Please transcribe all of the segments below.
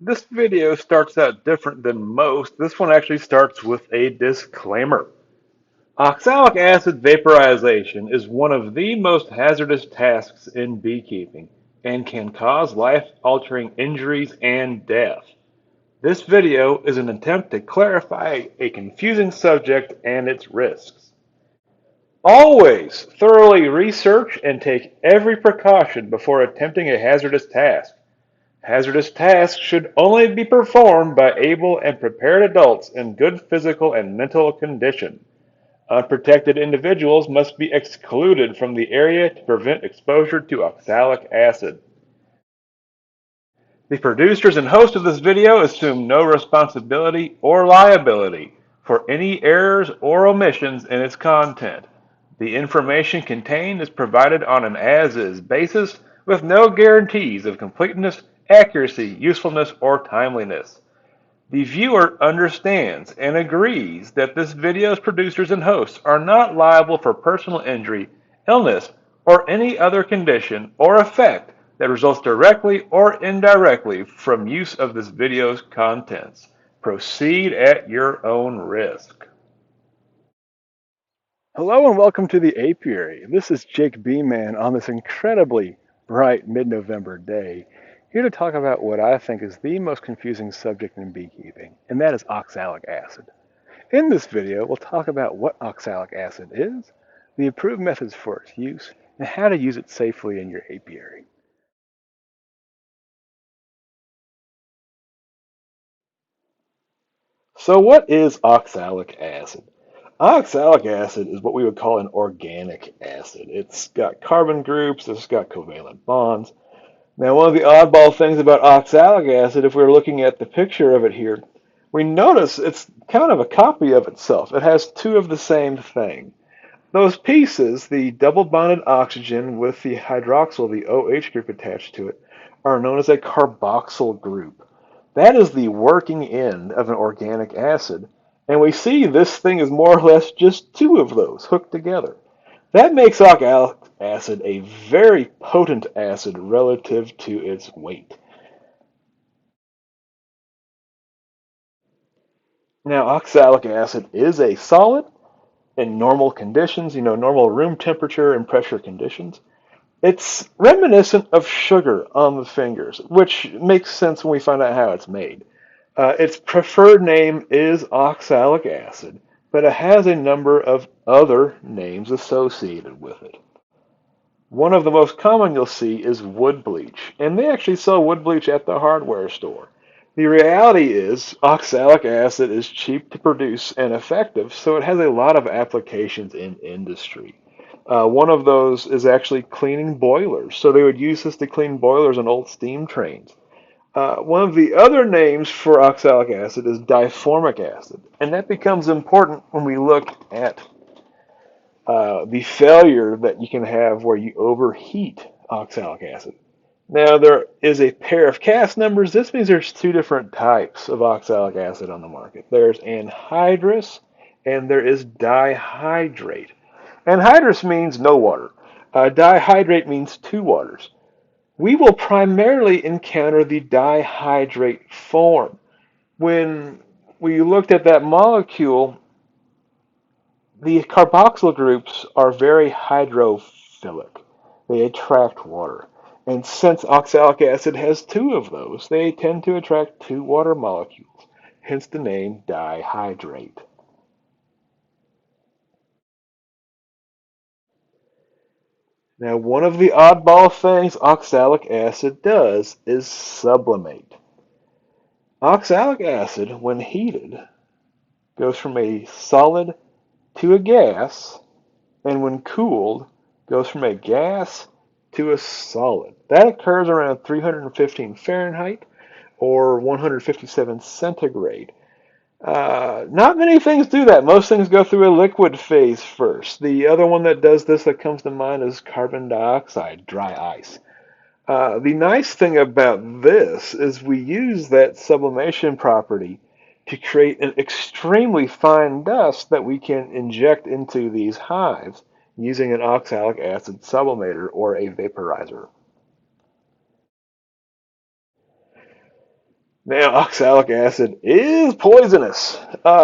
This video starts out different than most. This one actually starts with a disclaimer. Oxalic acid vaporization is one of the most hazardous tasks in beekeeping and can cause life-altering injuries and death. This video is an attempt to clarify a confusing subject and its risks. Always thoroughly research and take every precaution before attempting a hazardous task. Hazardous tasks should only be performed by able and prepared adults in good physical and mental condition. Unprotected individuals must be excluded from the area to prevent exposure to oxalic acid. The producers and host of this video assume no responsibility or liability for any errors or omissions in its content. The information contained is provided on an as-is basis with no guarantees of completeness, accuracy, usefulness, or timeliness. The viewer understands and agrees that this video's producers and hosts are not liable for personal injury, illness, or any other condition or effect that results directly or indirectly from use of this video's contents. Proceed at your own risk. Hello and welcome to the apiary. This is Jake B-Man on this incredibly bright mid-November day, here to talk about what I think is the most confusing subject in beekeeping, and that is oxalic acid. In this video, we'll talk about what oxalic acid is, the approved methods for its use, and how to use it safely in your apiary. So what is oxalic acid? Oxalic acid is what we would call an organic acid. It's got carbon groups, it's got covalent bonds. Now, one of the oddball things about oxalic acid, if we're looking at the picture of it here, we notice it's kind of a copy of itself. It has two of the same thing. Those pieces, the double bonded oxygen with the hydroxyl, the OH group attached to it, are known as a carboxyl group. That is the working end of an organic acid. And we see this thing is more or less just two of those hooked together. That makes oxalic acid a very potent acid relative to its weight. Now, oxalic acid is a solid in normal conditions, normal room temperature and pressure conditions. It's reminiscent of sugar on the fingers, which makes sense when we find out how it's made. Its preferred name is oxalic acid, but it has a number of other names associated with it. One of the most common you'll see is wood bleach, and they actually sell wood bleach at the hardware store. The reality is oxalic acid is cheap to produce and effective, so it has a lot of applications in industry. One of those is actually cleaning boilers, so they would use this to clean boilers on old steam trains. One of the other names for oxalic acid is diformic acid, and that becomes important when we look at the failure that you can have where you overheat oxalic acid. Now, there is a pair of CAS numbers. This means there's two different types of oxalic acid on the market. There's anhydrous and there is dihydrate. Anhydrous means no water. Dihydrate means two waters. We will primarily encounter the dihydrate form. When we looked at that molecule, the carboxyl groups are very hydrophilic. They attract water. And since oxalic acid has two of those, they tend to attract two water molecules, hence the name dihydrate. Now, one of the oddball things oxalic acid does is sublimate. Oxalic acid, when heated, goes from a solid to a gas, and when cooled, goes from a gas to a solid. That occurs around 315 Fahrenheit or 157 centigrade. Not many things do that. Most things go through a liquid phase first. The other one that does this that comes to mind is carbon dioxide, dry ice. The nice thing about this is we use that sublimation property to create an extremely fine dust that we can inject into these hives using an oxalic acid sublimator or a vaporizer. Now, oxalic acid is poisonous.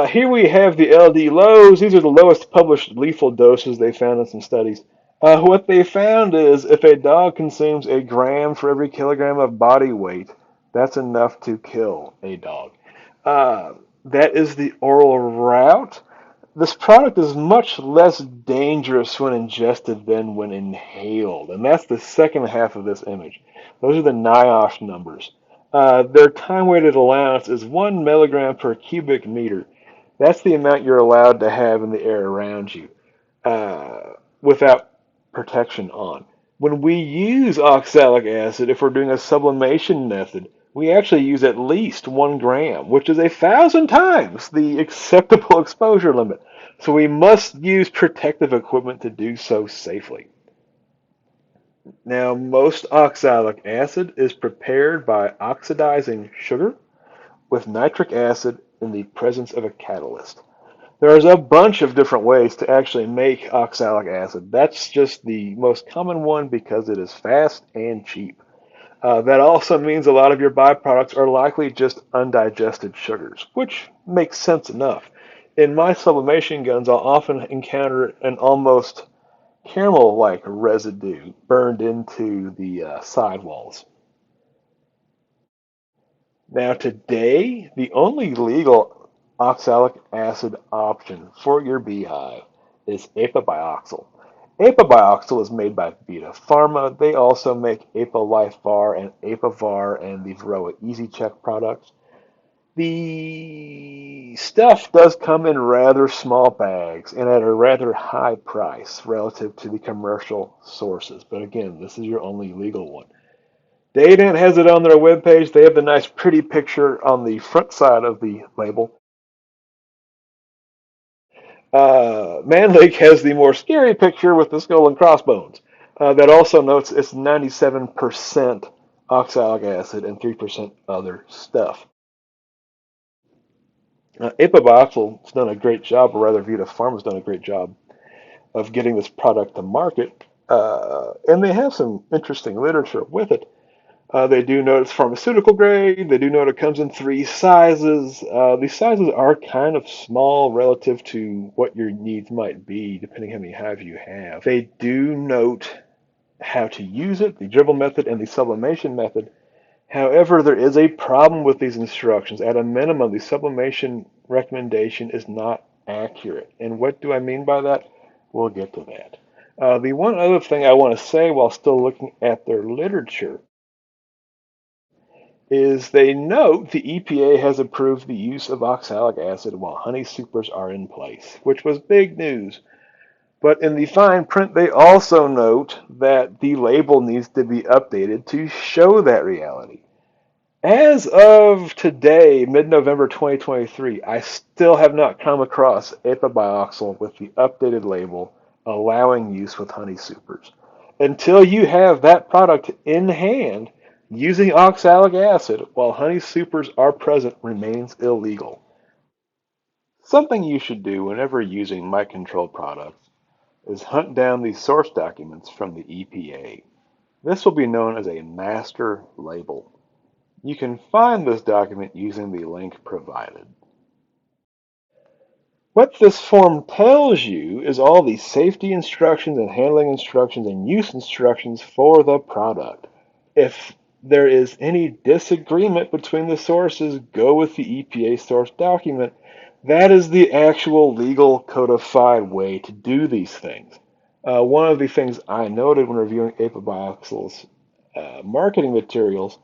Here we have the LD lows. These are the lowest published lethal doses they found in some studies. What they found is if a dog consumes a gram for every kilogram of body weight, that's enough to kill a dog. Uh, that is the oral route. This product is much less dangerous when ingested than when inhaled, and that's the second half of this image. Those are the NIOSH numbers. Their time-weighted allowance is 1 milligram per cubic meter. That's the amount you're allowed to have in the air around you without protection on. When we use oxalic acid, if we're doing a sublimation method, we actually use at least 1 gram, which is 1,000 times the acceptable exposure limit. So we must use protective equipment to do so safely. Now, most oxalic acid is prepared by oxidizing sugar with nitric acid in the presence of a catalyst. There's a bunch of different ways to actually make oxalic acid. That's just the most common one because it is fast and cheap. That also means a lot of your byproducts are likely just undigested sugars, which makes sense enough. In my sublimation guns, I'll often encounter an almost caramel-like residue burned into the sidewalls. Now, today, the only legal oxalic acid option for your beehive is apabioxol. Apabioxol is made by Vita Pharma. They also make Apalife-Var and Apavar and the Varroa EasyCheck products. The stuff does come in rather small bags and at a rather high price relative to the commercial sources. But again, this is your only legal one. Daydent has it on their webpage. They have the nice pretty picture on the front side of the label. Manlake has the more scary picture with the skull and crossbones. That also notes it's 97% oxalic acid and 3% other stuff. Apabioxol has done a great job, or rather Vita Pharma's done a great job of getting this product to market. And they have some interesting literature with it. They do note it's pharmaceutical grade. They do note it comes in 3 sizes. These sizes are kind of small relative to what your needs might be, depending how many hives you have. They do note how to use it, the dribble method and the sublimation method. However, there is a problem with these instructions. At a minimum, the sublimation recommendation is not accurate. And what do I mean by that? We'll get to that. The one other thing I want to say while still looking at their literature is they note the EPA has approved the use of oxalic acid while honey supers are in place, which was big news. But in the fine print, they also note that the label needs to be updated to show that reality. As of today, mid-November 2023, I still have not come across apabioxol with the updated label allowing use with honey supers. Until you have that product in hand, using oxalic acid while honey supers are present remains illegal. Something you should do whenever using mite control products is hunt down the source documents from the EPA. This will be known as a master label. You can find this document using the link provided. What this form tells you is all the safety instructions and handling instructions and use instructions for the product. If there is any disagreement between the sources, go with the EPA source document. That is the actual legal codified way to do these things. One of the things I noted when reviewing apabioxol's marketing materials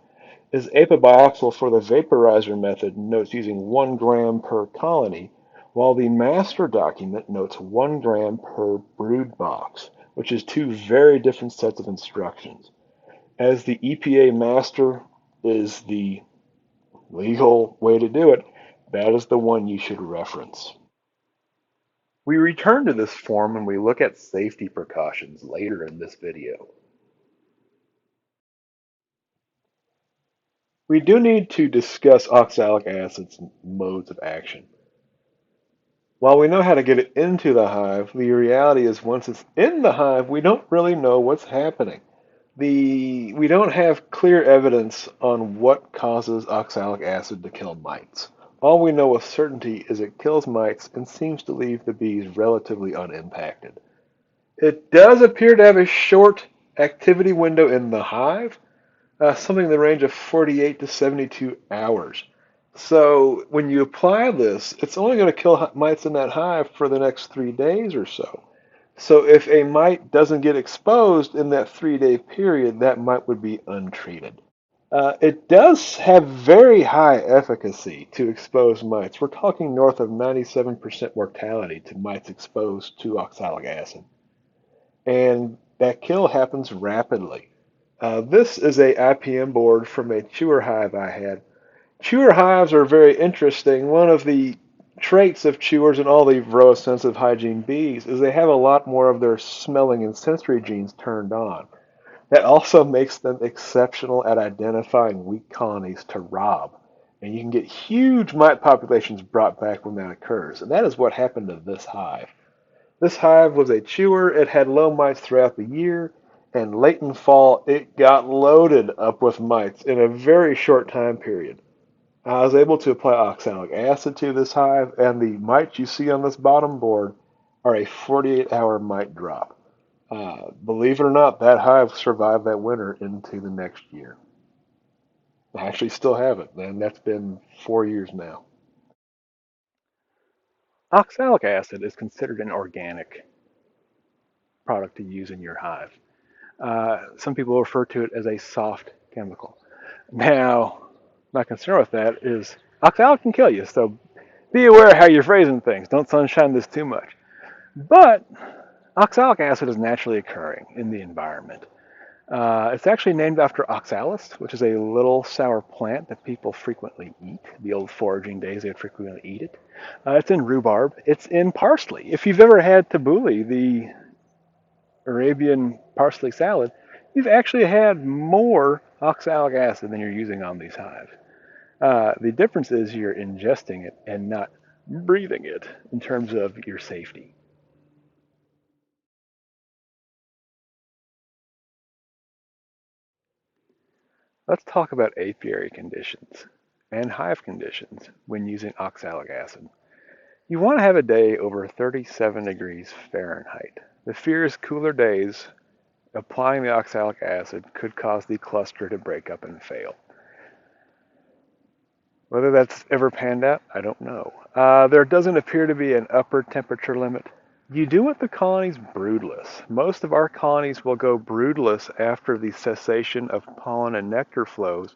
is apabioxol for the vaporizer method notes using 1 gram per colony, while the master document notes 1 gram per brood box, which is two very different sets of instructions. As the EPA master is the legal way to do it, that is the one you should reference. We return to this form when we look at safety precautions later in this video. We do need to discuss oxalic acid's modes of action. While we know how to get it into the hive, the reality is once it's in the hive, we don't really know what's happening. We don't have clear evidence on what causes oxalic acid to kill mites. All we know with certainty is it kills mites and seems to leave the bees relatively unimpacted. It does appear to have a short activity window in the hive, something in the range of 48 to 72 hours. So when you apply this, it's only going to kill mites in that hive for the next 3 days or so. So if a mite doesn't get exposed in that 3 day period, that mite would be untreated. It does have very high efficacy to expose mites. We're talking north of 97% mortality to mites exposed to oxalic acid. And that kill happens rapidly. This is a IPM board from a chewer hive I had. Chewer hives are very interesting. One of the traits of chewers and all the varroa sensitive hygiene bees is they have a lot more of their smelling and sensory genes turned on. That also makes them exceptional at identifying weak colonies to rob. And you can get huge mite populations brought back when that occurs. And that is what happened to this hive. This hive was a chewer. It had low mites throughout the year, and late in fall, it got loaded up with mites in a very short time period. I was able to apply oxalic acid to this hive, and the mites you see on this bottom board are a 48-hour mite drop. Believe it or not, that hive survived that winter into the next year. I actually still have it, and that's been 4 years now. Oxalic acid is considered an organic product to use in your hive. Some people refer to it as a soft chemical. Now, my concern with that is oxalic can kill you, so be aware how you're phrasing things. Don't sunshine this too much. But oxalic acid is naturally occurring in the environment. It's actually named after oxalis, which is a little sour plant that people frequently eat. The old foraging days, they would frequently eat it. It's in rhubarb. It's in parsley. If you've ever had tabbouleh, the Arabian parsley salad, you've actually had more oxalic acid than you're using on these hives. The difference is you're ingesting it and not breathing it in terms of your safety. Let's talk about apiary conditions and hive conditions when using oxalic acid. You want to have a day over 37 degrees Fahrenheit. The fear is cooler days. Applying the oxalic acid could cause the cluster to break up and fail. Whether that's ever panned out, I don't know. There doesn't appear to be an upper temperature limit. You do want the colonies broodless. Most of our colonies will go broodless after the cessation of pollen and nectar flows,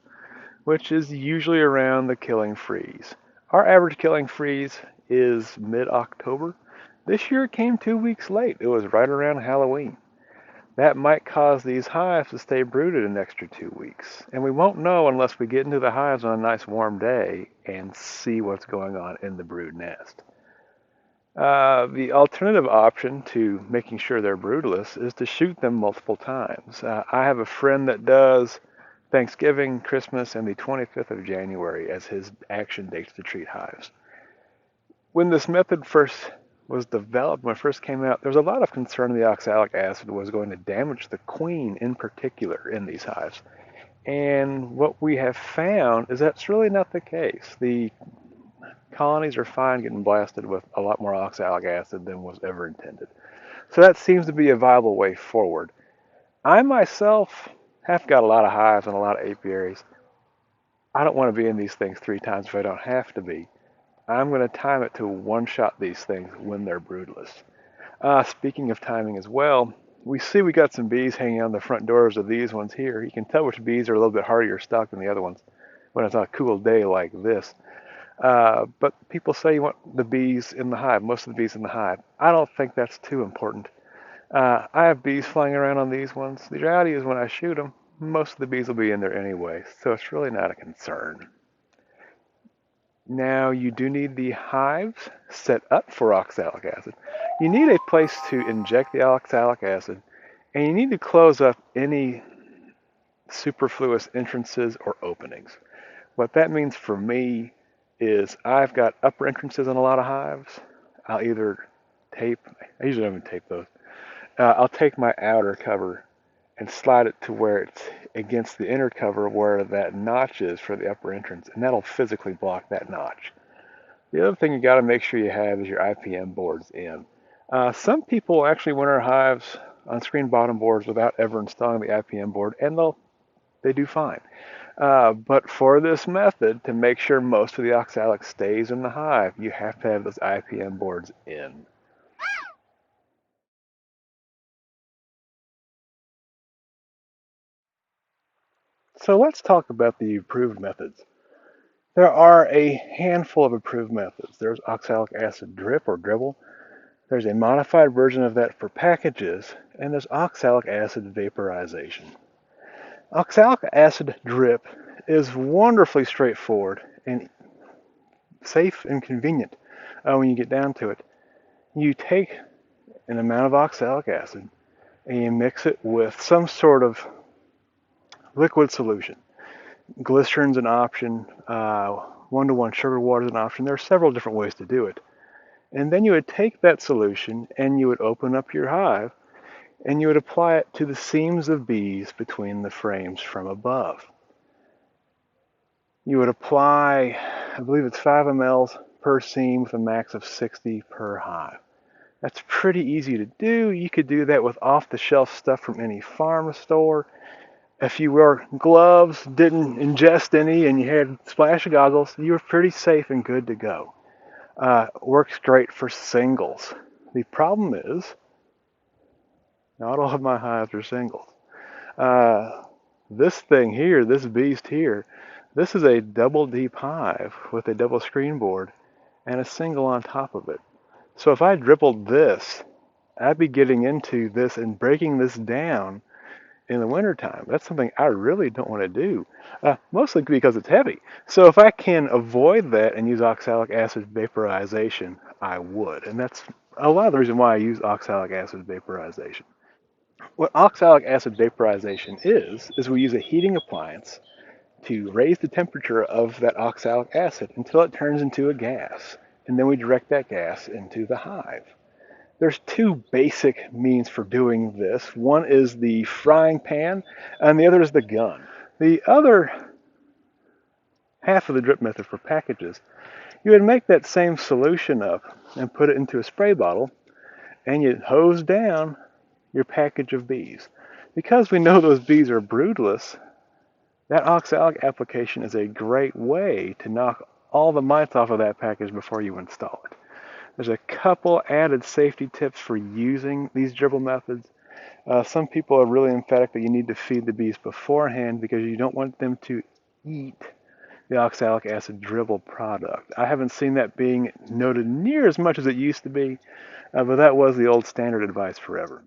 which is usually around the killing freeze. Our average killing freeze is mid-October. This year it came 2 weeks late. It was right around Halloween. That might cause these hives to stay brooded an extra 2 weeks. And we won't know unless we get into the hives on a nice warm day and see what's going on in the brood nest. The alternative option to making sure they're broodless is to shoot them multiple times. I have a friend that does Thanksgiving, Christmas, and the 25th of January as his action dates to treat hives. When this method first was developed, when it first came out, there was a lot of concern the oxalic acid was going to damage the queen in particular in these hives. And what we have found is that's really not the case. The colonies are fine getting blasted with a lot more oxalic acid than was ever intended. So that seems to be a viable way forward. I myself have got a lot of hives and a lot of apiaries. I don't want to be in these things 3 times if I don't have to be. I'm going to time it to one-shot these things when they're broodless. Speaking of timing as well, we got some bees hanging on the front doors of these ones here. You can tell which bees are a little bit hardier stuck than the other ones when it's on a cool day like this. But people say you want the bees in the hive, most of the bees in the hive. I don't think that's too important. I have bees flying around on these ones. The reality is when I shoot them, most of the bees will be in there anyway, so it's really not a concern. Now you do need the hives set up for oxalic acid. You need a place to inject the oxalic acid, and you need to close up any superfluous entrances or openings. What that means for me is I've got upper entrances in a lot of hives. I'll either tape, I usually don't even tape those. I'll take my outer cover and slide it to where it's against the inner cover where that notch is for the upper entrance, and that'll physically block that notch. The other thing you got to make sure you have is your IPM boards in. Some people actually winter hives on screen bottom boards without ever installing the IPM board, and they do fine. But for this method, to make sure most of the oxalic stays in the hive, you have to have those IPM boards in. So let's talk about the approved methods. There are a handful of approved methods. There's oxalic acid drip or dribble. There's a modified version of that for packages, and there's oxalic acid vaporization. Oxalic acid drip is wonderfully straightforward and safe and convenient when you get down to it. You take an amount of oxalic acid and you mix it with some sort of liquid solution. Glycerin's an option, one-to-one sugar water is an option. There are several different ways to do it. And then you would take that solution and you would open up your hive and you would apply it to the seams of bees between the frames from above. You would apply, I believe it's 5 mLs per seam with a max of 60 per hive. That's pretty easy to do. You could do that with off-the-shelf stuff from any farm store. If you wore gloves, didn't ingest any, and you had splash goggles, you were pretty safe and good to go. Works great for singles. The problem is, not all of my hives are singles. This thing here, this beast here, this is a double deep hive with a double screen board and a single on top of it. So if I dribbled this, I'd be getting into this and breaking this down in the wintertime. That's something I really don't want to do, mostly because it's heavy. So if I can avoid that and use oxalic acid vaporization, I would. And that's a lot of the reason why I use oxalic acid vaporization. What oxalic acid vaporization is we use a heating appliance to raise the temperature of that oxalic acid until it turns into a gas. And then we direct that gas into the hive. There's two basic means for doing this. One is the frying pan, and the other is the gun. The other half of the drip method for packages, you would make that same solution up and put it into a spray bottle, and you hose down your package of bees. Because we know those bees are broodless, that oxalic application is a great way to knock all the mites off of that package before you install it. There's a couple added safety tips for using these dribble methods. Some people are really emphatic that you need to feed the bees beforehand because you don't want them to eat the oxalic acid dribble product. I haven't seen that being noted near as much as it used to be, but that was the old standard advice forever.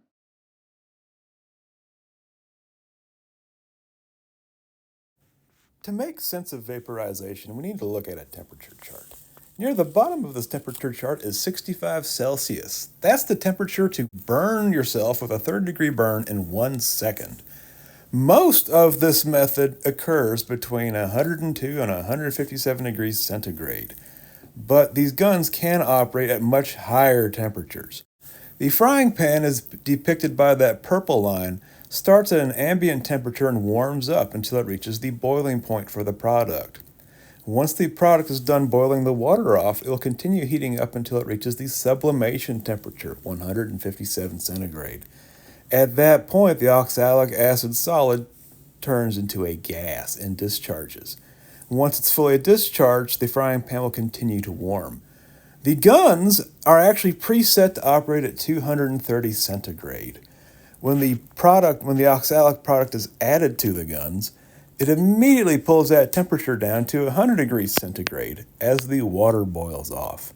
To make sense of vaporization, we need to look at a temperature chart. Near the bottom of this temperature chart is 65 Celsius. That's the temperature to burn yourself with a third-degree burn in 1 second. Most of this method occurs between 102 and 157 degrees centigrade, but these guns can operate at much higher temperatures. The frying pan is depicted by that purple line, starts at an ambient temperature and warms up until it reaches the boiling point for the product. Once the product is done boiling the water off, it will continue heating up until it reaches the sublimation temperature, 157 centigrade. At that point, the oxalic acid solid turns into a gas and discharges. Once it's fully discharged, the frying pan will continue to warm. The guns are actually preset to operate at 230 centigrade. When the oxalic product is added to the guns, it immediately pulls that temperature down to 100 degrees centigrade as the water boils off.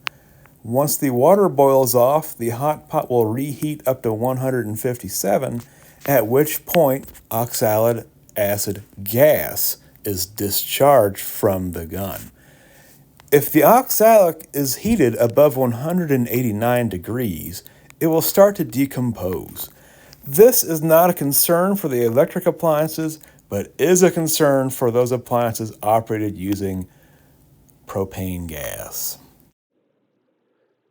Once the water boils off, the hot pot will reheat up to 157, at which point oxalic acid gas is discharged from the gun. If the oxalic is heated above 189 degrees, it will start to decompose. This is not a concern for the electric appliances, but is a concern for those appliances operated using propane gas.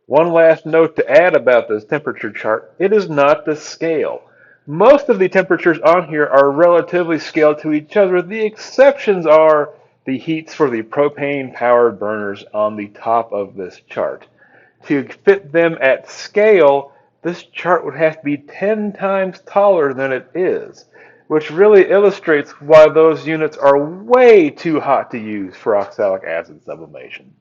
One last note to add about this temperature chart, it is not to scale. Most of the temperatures on here are relatively scaled to each other. The exceptions are the heats for the propane-powered burners on the top of this chart. To fit them at scale, this chart would have to be 10 times taller than it is, which really illustrates why those units are way too hot to use for oxalic acid sublimation.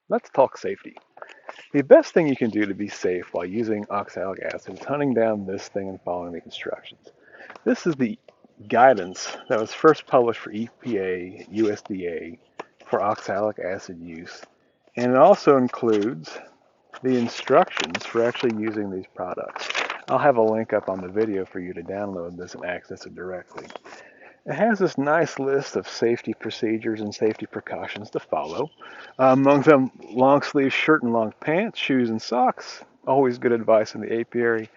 Let's talk safety. The best thing you can do to be safe while using oxalic acid is hunting down this thing and following the instructions. This is the guidance that was first published for EPA, USDA for oxalic acid use, and it also includes the instructions for actually using these products. I'll have a link up on the video for you to download this and access it directly. It has this nice list of safety procedures and safety precautions to follow. Among them, long sleeve shirt and long pants, shoes and socks. Always good advice in the apiary.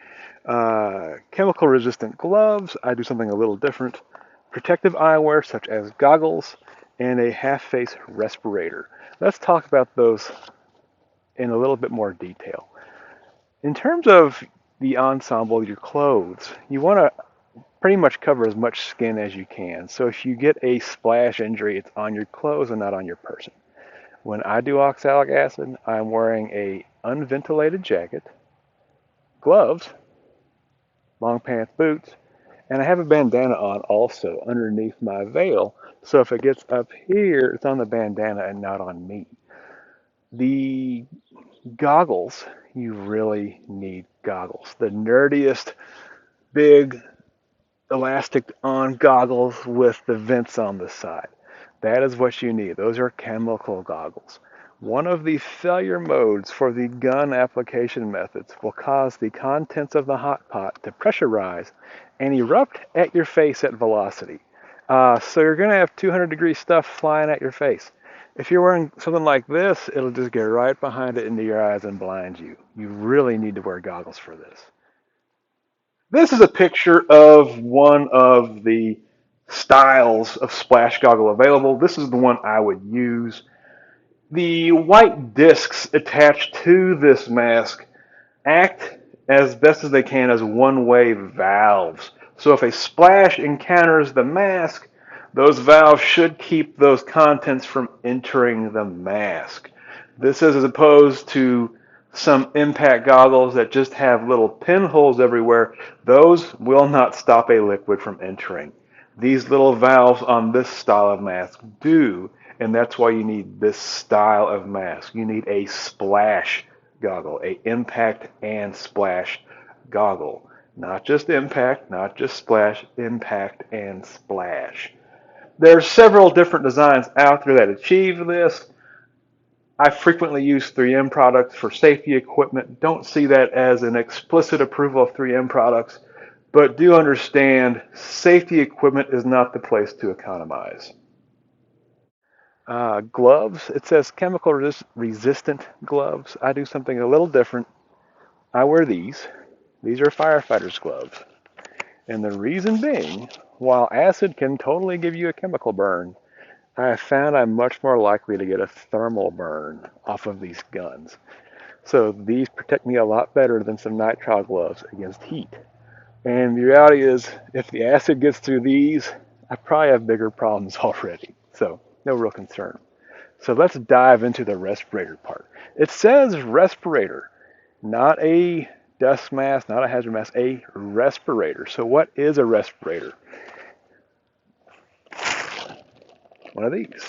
Chemical resistant gloves. I do something a little different. Protective eyewear such as goggles and a half face respirator. Let's talk about those in a little bit more detail. In terms of the ensemble, your clothes, you want to pretty much cover as much skin as you can. So if you get a splash injury, it's on your clothes and not on your person. When I do oxalic acid, I'm wearing a unventilated jacket, gloves, long pants, boots, and I have a bandana on also underneath my veil. So if it gets up here, it's on the bandana and not on me. The goggles, you really need goggles. The nerdiest, big, elastic on goggles with the vents on the side. That is what you need. Those are chemical goggles. One of the failure modes for the gun application methods will cause the contents of the hot pot to pressurize and erupt at your face at velocity. So you're going to have 200-degree stuff flying at your face. If you're wearing something like this, it'll just get right behind it into your eyes and blind you. You really need to wear goggles for this. This is a picture of one of the styles of splash goggle available. This is the one I would use. The white discs attached to this mask act as best as they can as one-way valves. So if a splash encounters the mask, those valves should keep those contents from entering the mask. This is as opposed to some impact goggles that just have little pinholes everywhere. Those will not stop a liquid from entering. These little valves on this style of mask do, and that's why you need this style of mask. You need a splash goggle, a impact and splash goggle. Not just impact, not just splash, impact and splash. There are several different designs out there that achieve this. I frequently use 3M products for safety equipment. Don't see that as an explicit approval of 3M products, but do understand safety equipment is not the place to economize. Gloves, it says chemical resistant gloves. I do something a little different. I wear these. These are firefighters' gloves. And the reason being, while acid can totally give you a chemical burn, I have found I'm much more likely to get a thermal burn off of these guns. So these protect me a lot better than some nitrile gloves against heat. And the reality is, if the acid gets through these, I probably have bigger problems already. So no real concern. So let's dive into the respirator part. It says respirator, not a dust mask, not a hazard mask, a respirator. So what is a respirator? One of these.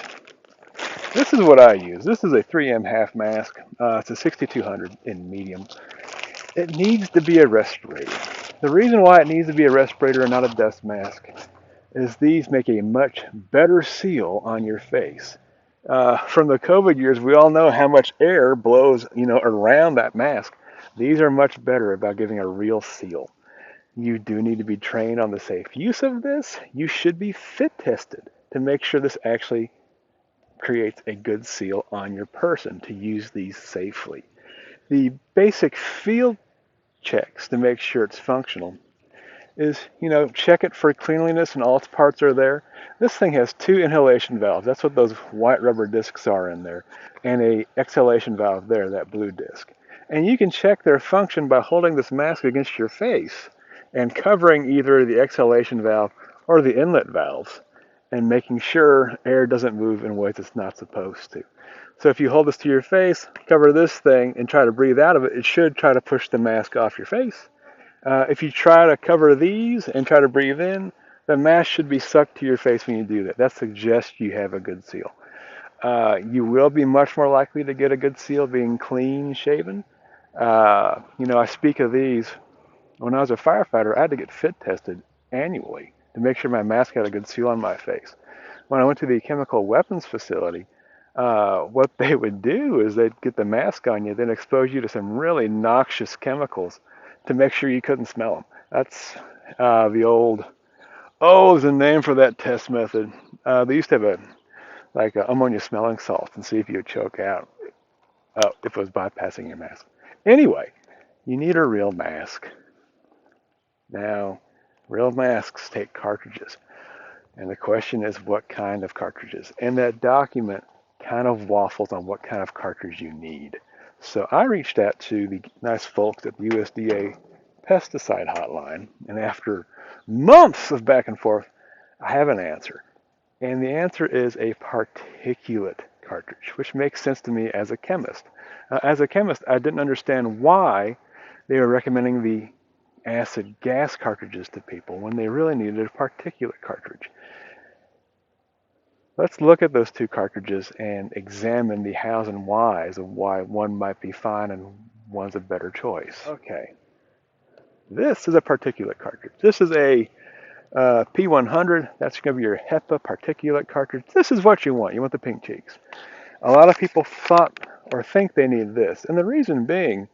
This is what I use. This is a 3M half mask. It's a 6200 in medium. It needs to be a respirator. The reason why it needs to be a respirator and not a dust mask is these make a much better seal on your face. From the COVID years, we all know how much air blows, around that mask. These are much better about giving a real seal. You do need to be trained on the safe use of this. You should be fit tested to make sure this actually creates a good seal on your person to use these safely. The basic field checks to make sure it's functional is, check it for cleanliness and all its parts are there. This thing has 2 inhalation valves. That's what those white rubber discs are in there. And a exhalation valve there, that blue disc. And you can check their function by holding this mask against your face and covering either the exhalation valve or the inlet valves and making sure air doesn't move in ways it's not supposed to. So if you hold this to your face, cover this thing, and try to breathe out of it, it should try to push the mask off your face. If you try to cover these and try to breathe in, the mask should be sucked to your face when you do that. That suggests you have a good seal. You will be much more likely to get a good seal being clean shaven. I speak of these. When I was a firefighter, I had to get fit tested annually to make sure my mask had a good seal on my face. When I went to the chemical weapons facility, what they would do is they'd get the mask on you, then expose you to some really noxious chemicals to make sure you couldn't smell them. That's there's a name for that test method. They used to have a ammonia smelling salt and see if you would choke out if it was bypassing your mask. Anyway, you need a real mask. Now, real masks take cartridges. And the question is, what kind of cartridges? And that document kind of waffles on what kind of cartridge you need. So I reached out to the nice folks at the USDA pesticide hotline, and after months of back and forth, I have an answer. And the answer is a particulate cartridge, which makes sense to me as a chemist. As a chemist, I didn't understand why they were recommending the acid gas cartridges to people when they really needed a particulate cartridge. Let's look at those 2 cartridges and examine the hows and whys of why one might be fine and one's a better choice. Okay, this is a particulate cartridge. This is a P100. That's going to be your HEPA particulate cartridge. This is what you want. You want the pink cheeks. A lot of people thought or think they need this, and the reason being,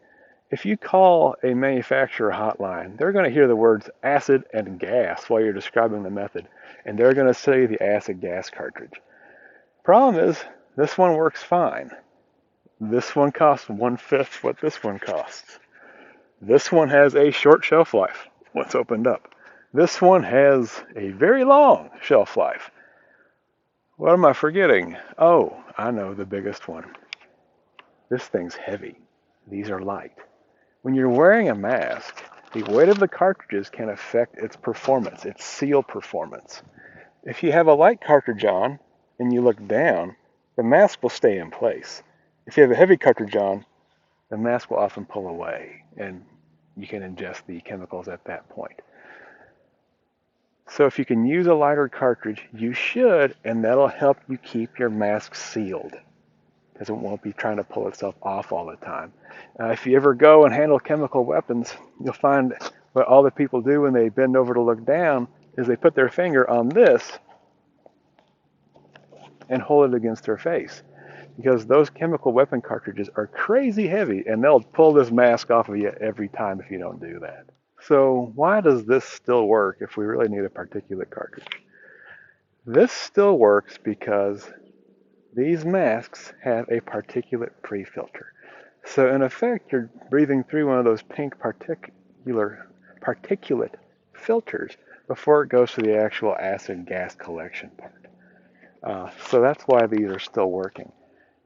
if you call a manufacturer hotline, they're going to hear the words acid and gas while you're describing the method, and they're going to say the acid gas cartridge. Problem is, this one works fine. This one costs 1/5 what this one costs. This one has a short shelf life once opened up. This one has a very long shelf life. What am I forgetting? Oh, I know the biggest one. This thing's heavy. These are light. When you're wearing a mask, the weight of the cartridges can affect its performance, its seal performance. If you have a light cartridge on and you look down, the mask will stay in place. If you have a heavy cartridge on, the mask will often pull away and you can ingest the chemicals at that point. So if you can use a lighter cartridge, you should, and that'll help you keep your mask sealed, because it won't be trying to pull itself off all the time. If you ever go and handle chemical weapons, you'll find what all the people do when they bend over to look down is they put their finger on this and hold it against their face, because those chemical weapon cartridges are crazy heavy and they'll pull this mask off of you every time if you don't do that. So why does this still work if we really need a particulate cartridge? This still works because these masks have a particulate pre-filter. So in effect, you're breathing through one of those pink particulate filters before it goes to the actual acid gas collection part. So that's why these are still working.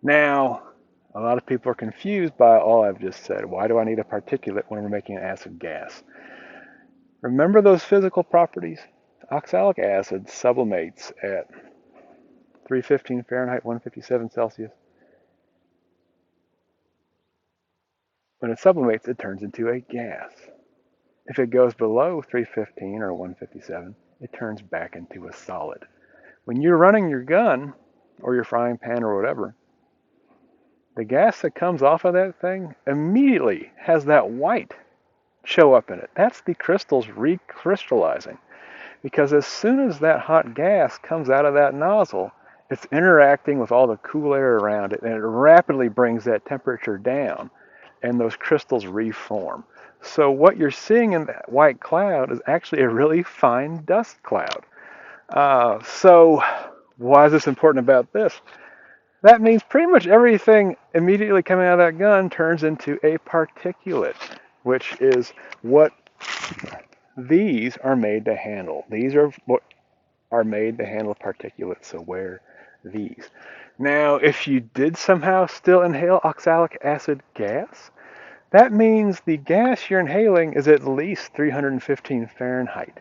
Now, a lot of people are confused by all I've just said. Why do I need a particulate when we're making an acid gas? Remember those physical properties? Oxalic acid sublimates at 315 Fahrenheit, 157 Celsius. When it sublimates, it turns into a gas. If it goes below 315 or 157, it turns back into a solid. When you're running your gun or your frying pan or whatever, the gas that comes off of that thing immediately has that white show up in it. That's the crystals recrystallizing. Because as soon as that hot gas comes out of that nozzle, it's interacting with all the cool air around it, and it rapidly brings that temperature down, and those crystals reform. So what you're seeing in that white cloud is actually a really fine dust cloud. So why is this important about this? That means pretty much everything immediately coming out of that gun turns into a particulate, which is what These are made to handle. These are what are made to handle particulates, so wear these. Now, if you did somehow still inhale oxalic acid gas, that means the gas you're inhaling is at least 315 Fahrenheit.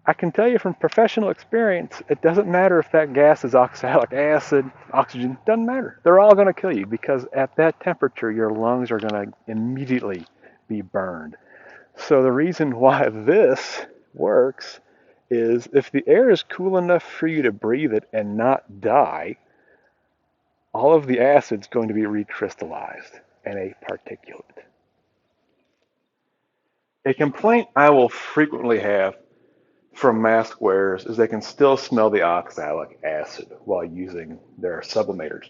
I can tell you from professional experience, it doesn't matter if that gas is oxalic acid, oxygen, doesn't matter. They're all going to kill you because at that temperature, your lungs are going to immediately be burned. So the reason why this works is if the air is cool enough for you to breathe it and not die, all of the acid's going to be recrystallized in a particulate. A complaint I will frequently have from mask wearers is they can still smell the oxalic acid while using their sublimators.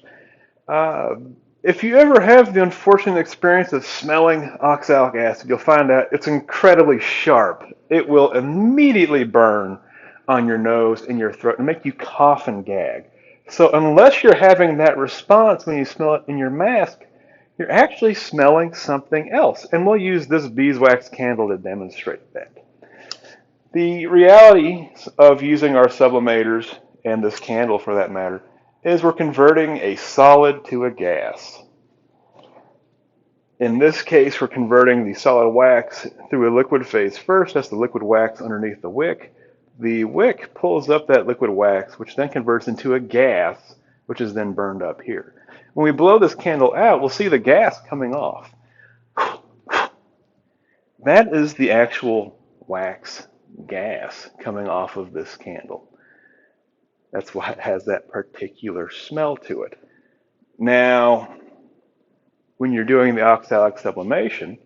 Uh, if you ever have the unfortunate experience of smelling oxalic acid, you'll find out it's incredibly sharp. It will immediately burn on your nose and your throat and make you cough and gag. So unless you're having that response when you smell it in your mask, you're actually smelling something else. And we'll use this beeswax candle to demonstrate that. The reality of using our sublimators, and this candle for that matter, is we're converting a solid to a gas. In this case, we're converting the solid wax through a liquid phase first. That's the liquid wax underneath the wick. The wick pulls up that liquid wax, which then converts into a gas, which is then burned up here. When we blow this candle out, we'll see the gas coming off. That is the actual wax gas coming off of this candle. That's why it has that particular smell to it. Now, when you're doing the oxalic sublimation,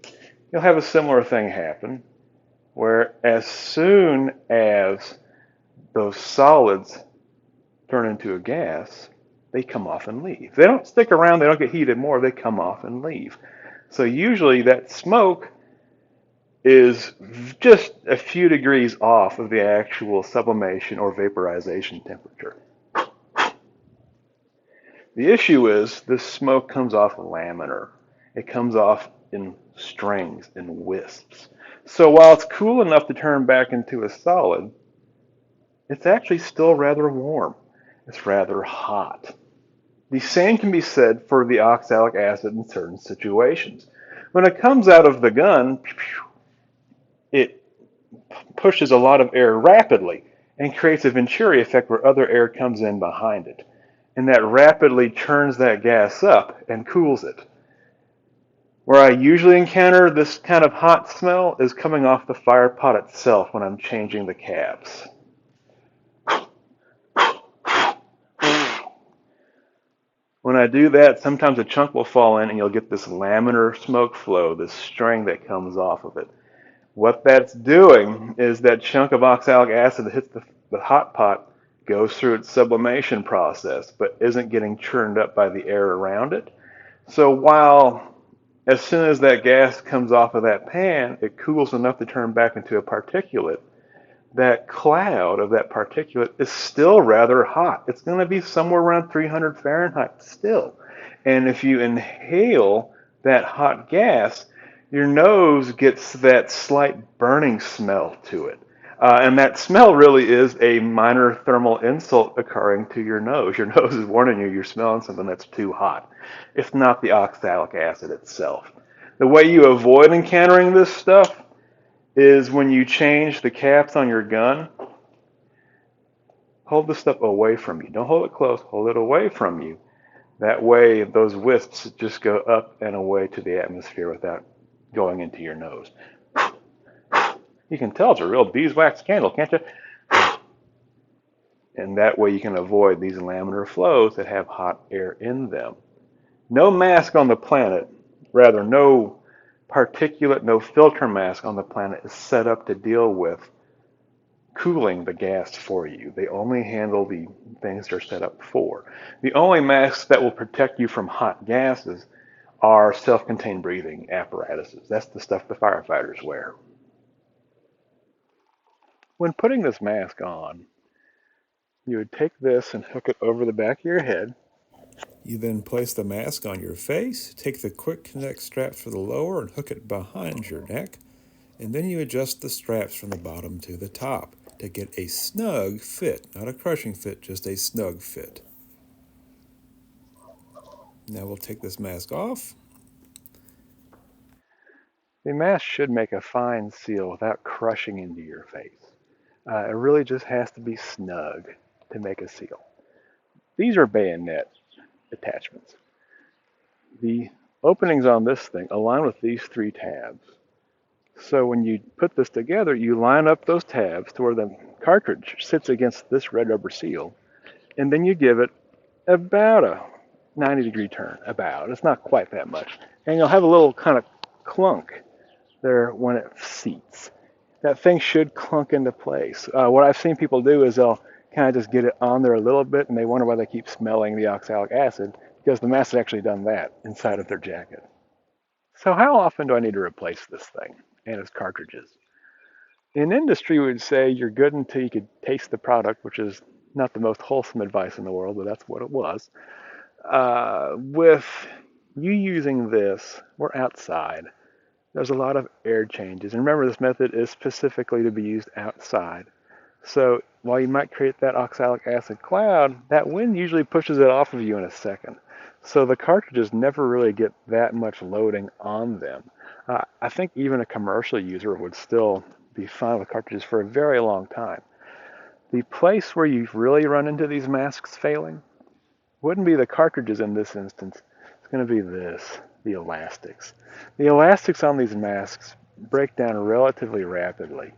you'll have a similar thing happen where as soon as those solids turn into a gas, they come off and leave. They don't stick around, they don't get heated more, they come off and leave. So usually that smoke is just a few degrees off of the actual sublimation or vaporization temperature. The issue is this smoke comes off laminar. It comes off in strings and wisps. So while it's cool enough to turn back into a solid, it's actually still rather warm. It's rather hot. The same can be said for the oxalic acid in certain situations. When it comes out of the gun, it pushes a lot of air rapidly and creates a Venturi effect where other air comes in behind it. And that rapidly churns that gas up and cools it. Where I usually encounter this kind of hot smell is coming off the fire pot itself when I'm changing the caps. When I do that, sometimes a chunk will fall in and you'll get this laminar smoke flow, this string that comes off of it. What that's doing is that chunk of oxalic acid that hits the hot pot goes through its sublimation process, but isn't getting churned up by the air around it. So while as soon as that gas comes off of that pan, it cools enough to turn back into a particulate, that cloud of that particulate is still rather hot. It's going to be somewhere around 300 Fahrenheit still. And if you inhale that hot gas, your nose gets that slight burning smell to it. And that smell really is a minor thermal insult occurring to your nose. Your nose is warning you you're smelling something that's too hot. It's not the oxalic acid itself. The way you avoid encountering this stuff is when you change the caps on your gun, hold the stuff away from you. Don't hold it close, hold it away from you. That way those wisps just go up and away to the atmosphere without going into your nose. You can tell it's a real beeswax candle, can't you? And that way you can avoid these laminar flows that have hot air in them. No mask on the planet, rather no particulate, no filter mask on the planet is set up to deal with cooling the gas for you. They only handle the things they're set up for. The only masks that will protect you from hot gases are self-contained breathing apparatuses. That's the stuff the firefighters wear. When putting this mask on, you would take this and hook it over the back of your head. You then place the mask on your face, take the quick connect strap for the lower and hook it behind your neck, And then you adjust the straps from the bottom to the top to get a snug fit, not a crushing fit, just a snug fit. Now we'll take this mask off. The mask should make a fine seal without crushing into your face. It really just has to be snug to make a seal. These are bayonet attachments. The openings on this thing align with these three tabs. So when you put this together, you line up those tabs to where the cartridge sits against this red rubber seal, and then you give it about a 90-degree turn, about. It's not quite that much. And you'll have a little kind of clunk there when it seats. That thing should clunk into place. What I've seen people do is they'll kind of just get it on there a little bit, and they wonder why they keep smelling the oxalic acid, because the mask has actually done that inside of their jacket. So how often do I need to replace this thing and its cartridges? In industry, we would say you're good until you could taste the product, which is not the most wholesome advice in the world, but that's what it was. With you using this, we're outside. There's a lot of air changes. And remember, this method is specifically to be used outside. So while you might create that oxalic acid cloud, that wind usually pushes it off of you in a second. So the cartridges never really get that much loading on them. I think even a commercial user would still be fine with cartridges for a very long time. The place where you really run into these masks failing wouldn't be the cartridges in this instance. It's going to be the elastics. The elastics on these masks break down relatively rapidly.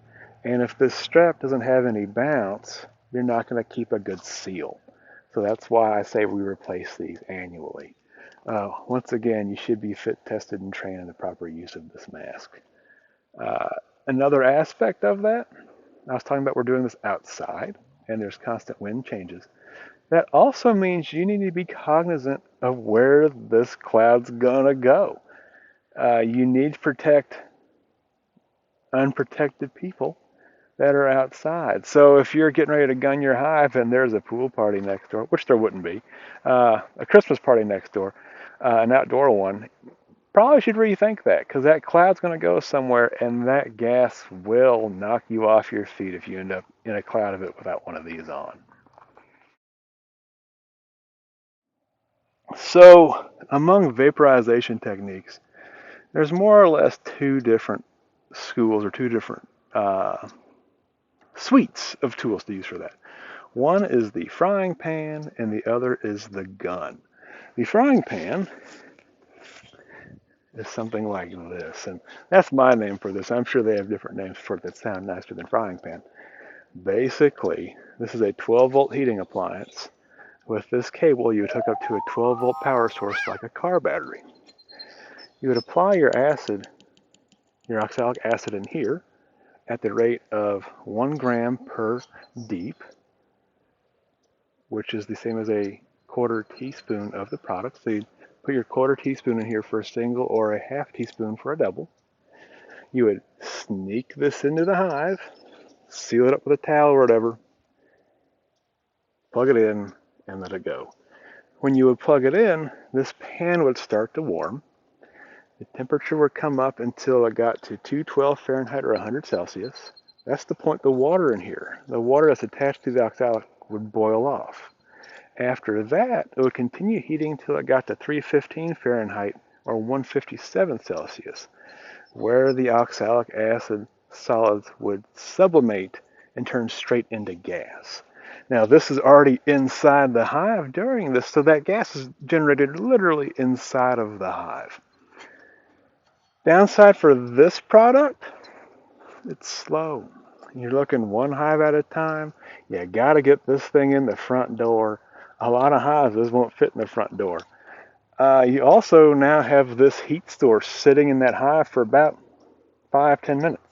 And if this strap doesn't have any bounce, you're not going to keep a good seal. So that's why I say we replace these annually. Once again, you should be fit, tested, and trained in the proper use of this mask. Another aspect of that, I was talking about we're doing this outside, and there's constant wind changes. That also means you need to be cognizant of where this cloud's gonna go. You need to protect unprotected people that are outside. So if you're getting ready to gun your hive and there's a pool party next door, which there wouldn't be, a Christmas party next door, an outdoor one, probably should rethink that, because that cloud's going to go somewhere and that gas will knock you off your feet if you end up in a cloud of it without one of these on. So among vaporization techniques, there's more or less two different schools or two different suites of tools to use for that. One is the frying pan and the other is the gun. The frying pan is something like this, and that's my name for this. I'm sure they have different names for it that sound nicer than frying pan. Basically, this is a 12-volt heating appliance. With this cable, you would hook up to a 12-volt power source like a car battery. You would apply your acid, your oxalic acid in here at the rate of 1 gram per deep, which is the same as a quarter teaspoon of the product. So you put your quarter teaspoon in here for a single or a half teaspoon for a double. You would sneak this into the hive, seal it up with a towel or whatever, plug it in, and let it go. When you would plug it in, this pan would start to warm. The temperature would come up until it got to 212 Fahrenheit or 100 Celsius. That's the point the water in here, the water that's attached to the oxalic, would boil off. After that, it would continue heating until it got to 315 Fahrenheit or 157 Celsius, where the oxalic acid solids would sublimate and turn straight into gas. Now, this is already inside the hive during this, so that gas is generated literally inside of the hive. Downside for this product, it's slow. You're looking one hive at a time. You got to get this thing in the front door. A lot of hives, this won't fit in the front door. You also now have this heat source sitting in that hive for about 5-10 minutes,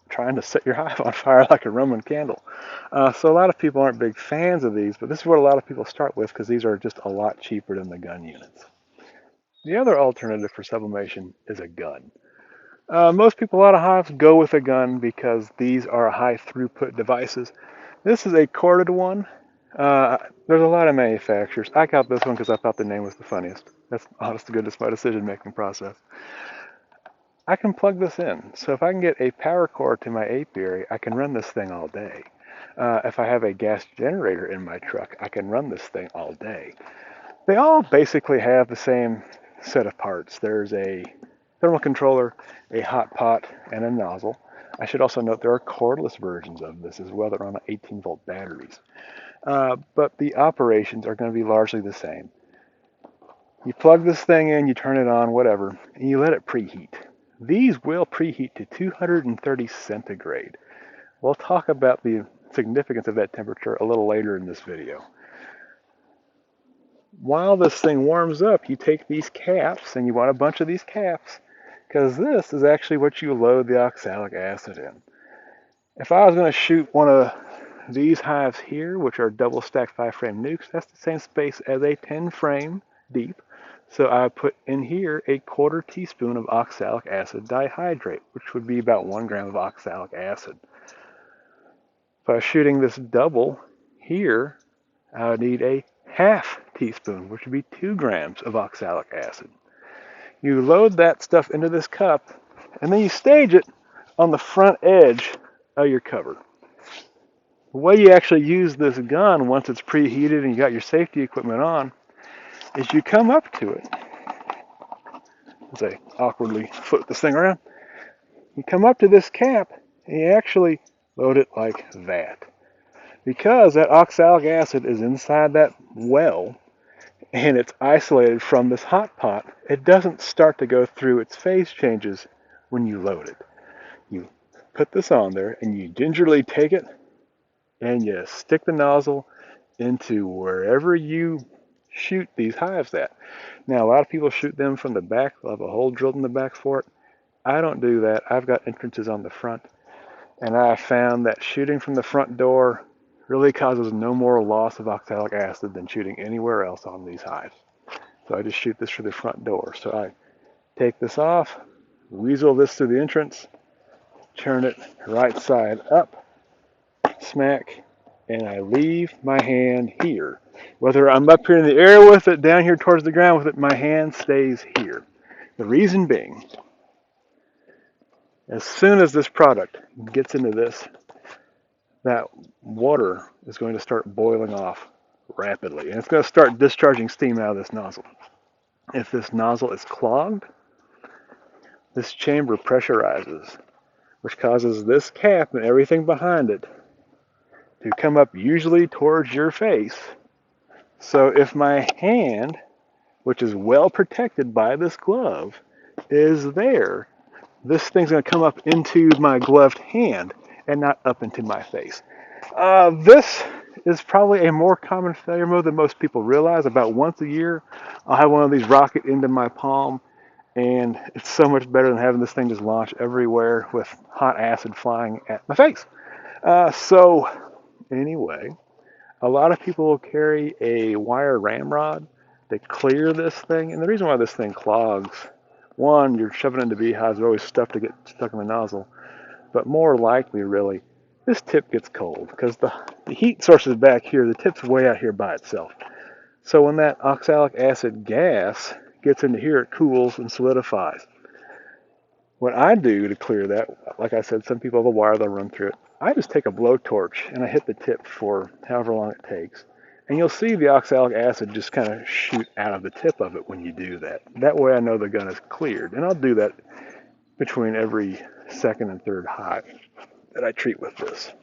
trying to set your hive on fire like a Roman candle. So a lot of people aren't big fans of these, but this is what a lot of people start with because these are just a lot cheaper than the gun units. The other alternative for sublimation is a gun. Most people out of hives go with a gun because these are high throughput devices. This is a corded one. There's a lot of manufacturers. I got this one because I thought the name was the funniest. That's honest to goodness my decision making process. I can plug this in. So if I can get a power cord to my apiary, I can run this thing all day. If I have a gas generator in my truck, I can run this thing all day. They all basically have the same set of parts. There's a thermal controller, a hot pot, and a nozzle. I should also note there are cordless versions of this as well. They're on 18-volt batteries. But the operations are going to be largely the same. You plug this thing in, you turn it on, whatever, and you let it preheat. These will preheat to 230 centigrade. We'll talk about the significance of that temperature a little later in this video. While this thing warms up, you take these caps, and you want a bunch of these caps, because this is actually what you load the oxalic acid in. If I was going to shoot one of these hives here, which are double stacked 5-frame nukes, that's the same space as a 10-frame deep. So I put in here a 1/4 teaspoon of oxalic acid dihydrate, which would be about 1 gram of oxalic acid. If I was shooting this double here, I would need a 1/2 teaspoon, which would be 2 grams of oxalic acid. You load that stuff into this cup, and then you stage it on the front edge of your cover. The way you actually use this gun once it's preheated and you got your safety equipment on is you come up to it. As I awkwardly flip this thing around, you come up to this cap and you actually load it like that. Because that oxalic acid is inside that well and it's isolated from this hot pot, it doesn't start to go through its phase changes when you load it. You put this on there and you gingerly take it and you stick the nozzle into wherever you shoot these hives at. Now, a lot of people shoot them from the back. They'll have a hole drilled in the back for it. I don't do that. I've got entrances on the front, and I found that shooting from the front door really causes no more loss of oxalic acid than shooting anywhere else on these hives. So I just shoot this through the front door. So I take this off, weasel this through the entrance, turn it right side up, smack, and I leave my hand here. Whether I'm up here in the air with it, down here towards the ground with it, my hand stays here. The reason being, as soon as this product gets into this, that water is going to start boiling off rapidly, and it's going to start discharging steam out of this nozzle. If this nozzle is clogged, this chamber pressurizes, which causes this cap and everything behind it to come up usually towards your face. So if my hand, which is well protected by this glove, is there, this thing's going to come up into my gloved hand and not up into my face. This is probably a more common failure mode than most people realize. About once a year, I'll have one of these rocket into my palm, and it's so much better than having this thing just launch everywhere with hot acid flying at my face. So anyway, a lot of people will carry a wire ramrod to clear this thing. And the reason why this thing clogs, one, you're shoving into beehives, there's always stuff to get stuck in the nozzle. But more likely, really, this tip gets cold because the heat source is back here. The tip's way out here by itself. So when that oxalic acid gas gets into here, it cools and solidifies. What I do to clear that, like I said, some people have a wire they'll run through it. I just take a blowtorch and I hit the tip for however long it takes. And you'll see the oxalic acid just kind of shoot out of the tip of it when you do that. That way I know the gun is cleared. And I'll do that between every second and third hive that I treat with this.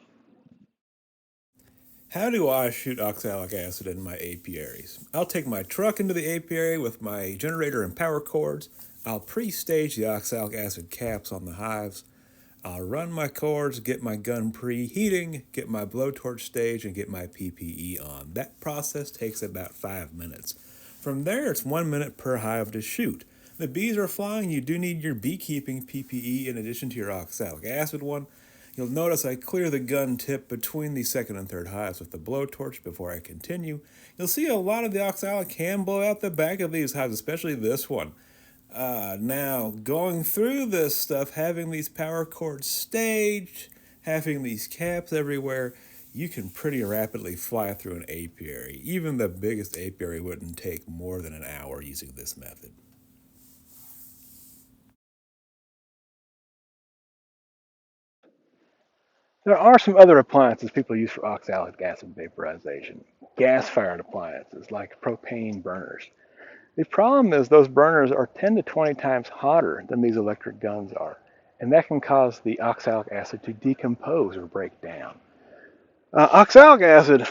How do I shoot oxalic acid in my apiaries? I'll take my truck into the apiary with my generator and power cords. I'll pre-stage the oxalic acid caps on the hives. I'll run my cords, get my gun preheating, get my blowtorch staged, and get my PPE on. That process takes about 5 minutes. From there, it's 1 minute per hive to shoot. The bees are flying, you do need your beekeeping PPE in addition to your oxalic acid one. You'll notice I clear the gun tip between the second and third hives with the blowtorch before I continue. You'll see a lot of the oxalic can blow out the back of these hives, especially this one. Now, going through this stuff, having these power cords staged, having these caps everywhere, you can pretty rapidly fly through an apiary. Even the biggest apiary wouldn't take more than an hour using this method. There are some other appliances people use for oxalic acid vaporization. Gas-fired appliances like propane burners. The problem is those burners are 10 to 20 times hotter than these electric guns are, and that can cause the oxalic acid to decompose or break down. Oxalic acid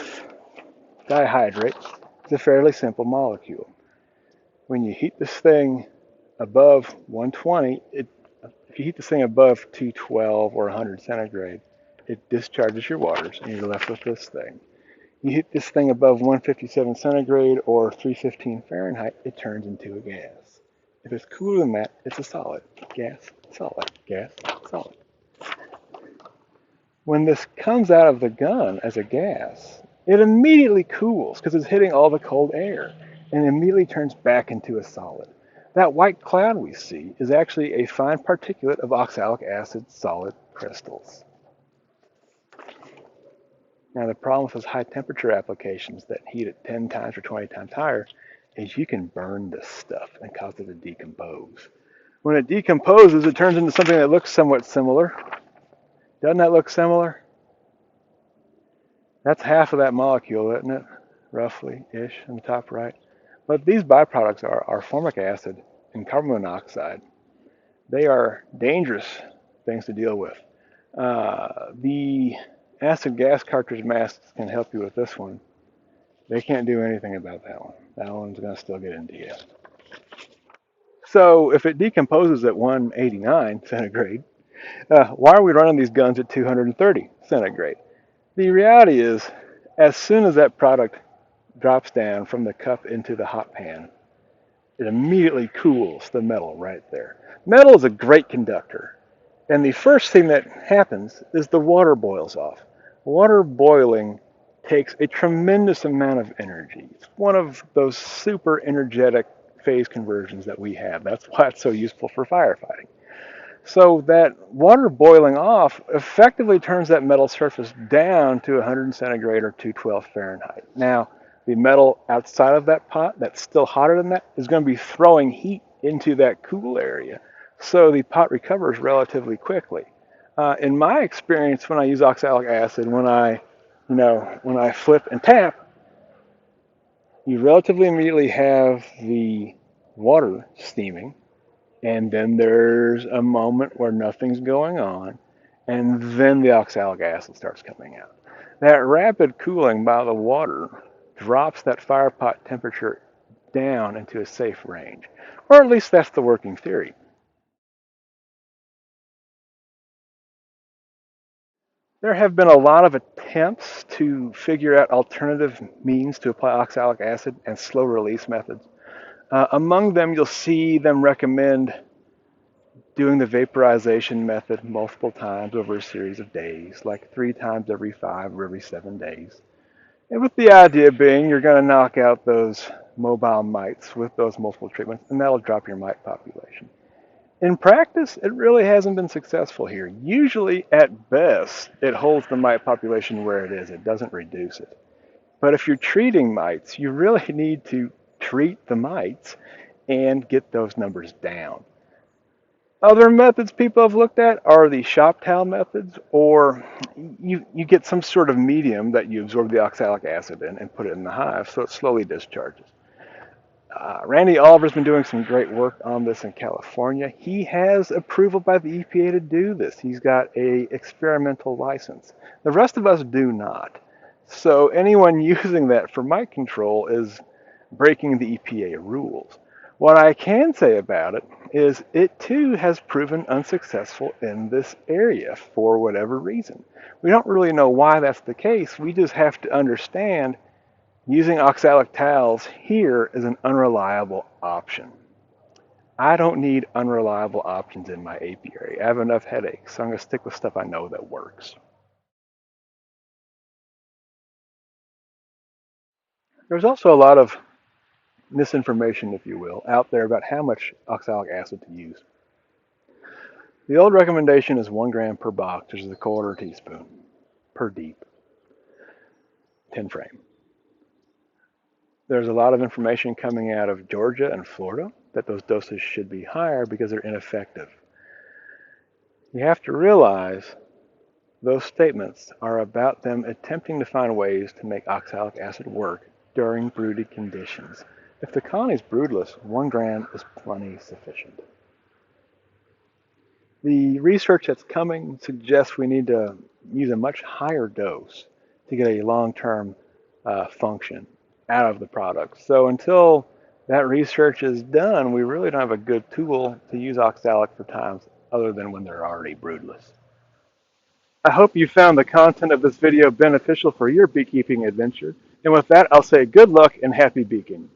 dihydrate is a fairly simple molecule. When you heat this thing above 120, if you heat this thing above 212 or 100 centigrade, it discharges your waters and you're left with this thing. You heat this thing above 157 centigrade or 315 Fahrenheit, it turns into a gas. If it's cooler than that, it's a solid. Gas, solid, gas, solid. When this comes out of the gun as a gas, it immediately cools because it's hitting all the cold air and immediately turns back into a solid. That white cloud we see is actually a fine particulate of oxalic acid solid crystals. Now the problem with those high temperature applications that heat it 10 times or 20 times higher is you can burn this stuff and cause it to decompose. When it decomposes, it turns into something that looks somewhat similar. Doesn't that look similar? That's half of that molecule, isn't it? Roughly-ish on the top right. But these byproducts are formic acid and carbon monoxide. They are dangerous things to deal with. The acid gas cartridge masks can help you with this one. They can't do anything about that one. That one's going to still get into you. So if it decomposes at 189 centigrade, why are we running these guns at 230 centigrade? The reality is, as soon as that product drops down from the cup into the hot pan, it immediately cools the metal right there. Metal is a great conductor. And the first thing that happens is the water boils off. Water boiling takes a tremendous amount of energy. It's one of those super energetic phase conversions that we have. That's why it's so useful for firefighting. So that water boiling off effectively turns that metal surface down to 100 centigrade or 212 Fahrenheit. Now, the metal outside of that pot that's still hotter than that is going to be throwing heat into that cool area. So the pot recovers relatively quickly. In my experience, when I use oxalic acid, when I flip and tap, you relatively immediately have the water steaming. And then there's a moment where nothing's going on, and then the oxalic acid starts coming out. That rapid cooling by the water drops that fire pot temperature down into a safe range, or at least that's the working theory. There have been a lot of attempts to figure out alternative means to apply oxalic acid and slow release methods. Among them, you'll see them recommend doing the vaporization method multiple times over a series of days, like 3 times every 5 or every 7 days. And with the idea being you're going to knock out those mobile mites with those multiple treatments, and that'll drop your mite population. In practice, it really hasn't been successful here. Usually, at best, it holds the mite population where it is. It doesn't reduce it. But if you're treating mites, you really need to treat the mites and get those numbers down. Other methods people have looked at are the shop towel methods, or you get some sort of medium that you absorb the oxalic acid in and put it in the hive so it slowly discharges. Randy Oliver's been doing some great work on this in California. He has approval by the EPA to do this. He's got an experimental license. The rest of us do not. So anyone using that for mite control is breaking the EPA rules. What I can say about it is it too has proven unsuccessful in this area for whatever reason. We don't really know why that's the case. We just have to understand using oxalic towels here is an unreliable option. I don't need unreliable options in my apiary. I have enough headaches, so I'm going to stick with stuff I know that works. There's also a lot of misinformation, if you will, out there about how much oxalic acid to use. The old recommendation is 1 gram per box, which is a quarter teaspoon per deep, 10 frame. There's a lot of information coming out of Georgia and Florida that those doses should be higher because they're ineffective. You have to realize Those statements are about them attempting to find ways to make oxalic acid work during brooded conditions. If the colony is broodless, 1 gram is plenty sufficient. The research that's coming suggests we need to use a much higher dose to get a long-term function out of the product. So until that research is done, we really don't have a good tool to use oxalic for times other than when they're already broodless. I hope you found the content of this video beneficial for your beekeeping adventure. And with that, I'll say good luck and happy beaking.